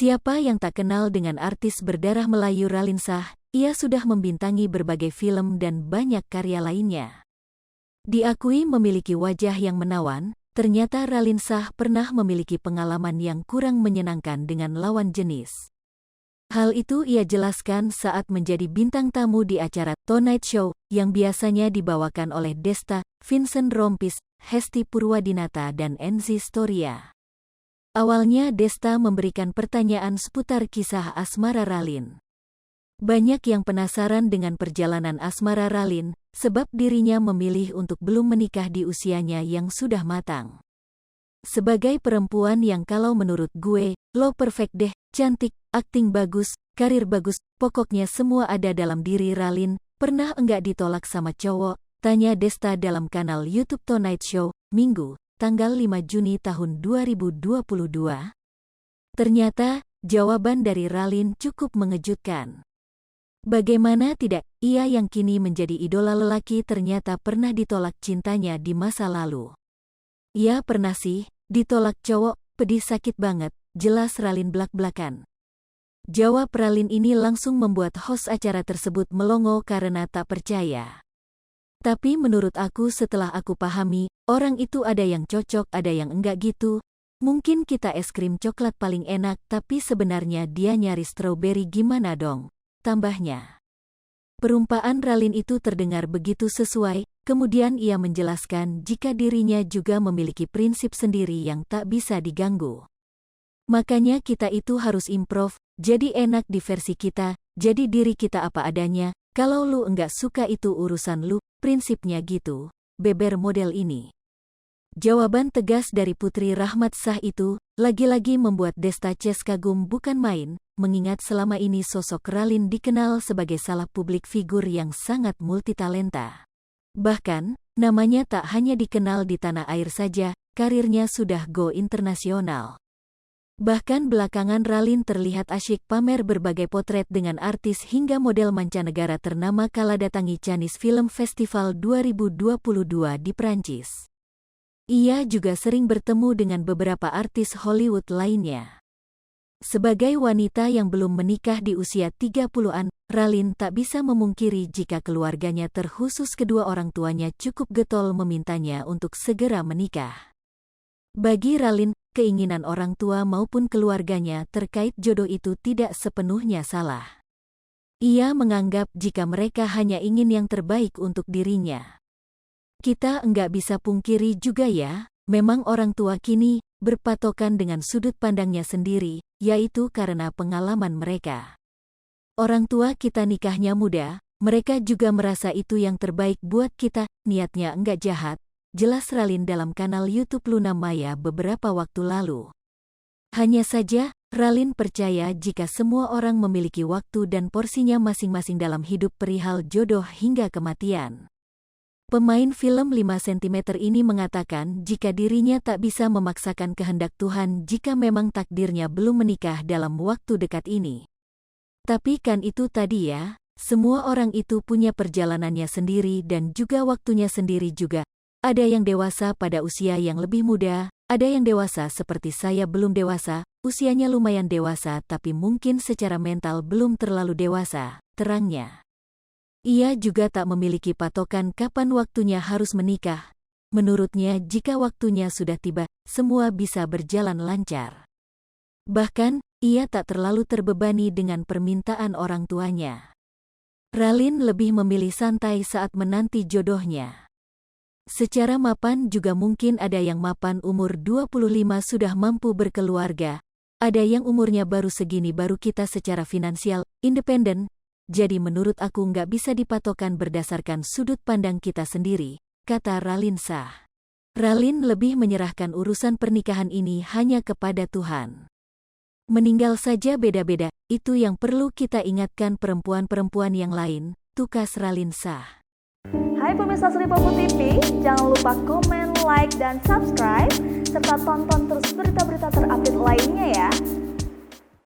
Siapa yang tak kenal dengan artis berdarah Melayu Raline Shah? Ia sudah membintangi berbagai film dan banyak karya lainnya. Diakui memiliki wajah yang menawan, ternyata Raline Shah pernah memiliki pengalaman yang kurang menyenangkan dengan lawan jenis. Hal itu ia jelaskan saat menjadi bintang tamu di acara Tonight Show yang biasanya dibawakan oleh Desta, Vincent Rompis, Hesti Purwadinata dan Enzy Storia. Awalnya Desta memberikan pertanyaan seputar kisah asmara Raline. Banyak yang penasaran dengan perjalanan asmara Raline, sebab dirinya memilih untuk belum menikah di usianya yang sudah matang. Sebagai perempuan yang kalau menurut gue, lo perfect deh, cantik, akting bagus, karir bagus, pokoknya semua ada dalam diri Raline, pernah enggak ditolak sama cowok? Tanya Desta dalam kanal YouTube Tonight Show, Minggu, tanggal 5 Juni tahun 2022. Ternyata, jawaban dari Raline cukup mengejutkan. Bagaimana tidak, ia yang kini menjadi idola lelaki ternyata pernah ditolak cintanya di masa lalu. Ya pernah sih, ditolak cowok, pedih sakit banget, jelas Raline blak-blakan. Jawab Raline ini langsung membuat host acara tersebut melongo karena tak percaya. Tapi menurut aku setelah aku pahami, orang itu ada yang cocok ada yang enggak gitu. Mungkin kita es krim coklat paling enak tapi sebenarnya dia nyari strawberry gimana dong? Tambahnya. Perumpamaan Raline itu terdengar begitu sesuai, kemudian ia menjelaskan jika dirinya juga memiliki prinsip sendiri yang tak bisa diganggu. Makanya kita itu harus improve, jadi enak di versi kita, jadi diri kita apa adanya, kalau lu enggak suka itu urusan lu. Prinsipnya gitu, beber model ini. Jawaban tegas dari Putri Rahmat Shah itu, lagi-lagi membuat Desta Ces kagum bukan main, mengingat selama ini sosok Raline dikenal sebagai salah publik figur yang sangat multitalenta. Bahkan, namanya tak hanya dikenal di tanah air saja, karirnya sudah go internasional. Bahkan belakangan Raline terlihat asyik pamer berbagai potret dengan artis hingga model mancanegara ternama kala datangi Cannes Film Festival 2022 di Prancis. Ia juga sering bertemu dengan beberapa artis Hollywood lainnya. Sebagai wanita yang belum menikah di usia 30-an, Raline tak bisa memungkiri jika keluarganya terkhusus kedua orang tuanya cukup getol memintanya untuk segera menikah. Bagi Raline, keinginan orang tua maupun keluarganya terkait jodoh itu tidak sepenuhnya salah. Ia menganggap jika mereka hanya ingin yang terbaik untuk dirinya. Kita enggak bisa pungkiri juga ya, memang orang tua kini berpatokan dengan sudut pandangnya sendiri, yaitu karena pengalaman mereka. Orang tua kita nikahnya muda, mereka juga merasa itu yang terbaik buat kita, niatnya enggak jahat. Jelas Raline dalam kanal YouTube Luna Maya beberapa waktu lalu. Hanya saja, Raline percaya jika semua orang memiliki waktu dan porsinya masing-masing dalam hidup perihal jodoh hingga kematian. Pemain film 5 cm ini mengatakan jika dirinya tak bisa memaksakan kehendak Tuhan jika memang takdirnya belum menikah dalam waktu dekat ini. Tapi kan itu tadi ya, semua orang itu punya perjalanannya sendiri dan juga waktunya sendiri juga. Ada yang dewasa pada usia yang lebih muda, ada yang dewasa seperti saya belum dewasa, usianya lumayan dewasa tapi mungkin secara mental belum terlalu dewasa, terangnya. Ia juga tak memiliki patokan kapan waktunya harus menikah. Menurutnya jika waktunya sudah tiba, semua bisa berjalan lancar. Bahkan, ia tak terlalu terbebani dengan permintaan orang tuanya. Raline lebih memilih santai saat menanti jodohnya. Secara mapan juga mungkin ada yang mapan umur 25 sudah mampu berkeluarga, ada yang umurnya baru segini baru kita secara finansial, independen, jadi menurut aku nggak bisa dipatokan berdasarkan sudut pandang kita sendiri, kata Raline Shah. Raline lebih menyerahkan urusan pernikahan ini hanya kepada Tuhan. Meninggal saja beda-beda, itu yang perlu kita ingatkan perempuan-perempuan yang lain, tukas Raline Shah. Hai pemirsa Sri Popo TV, jangan lupa komen, like, dan subscribe, serta tonton terus berita-berita terupdate lainnya ya.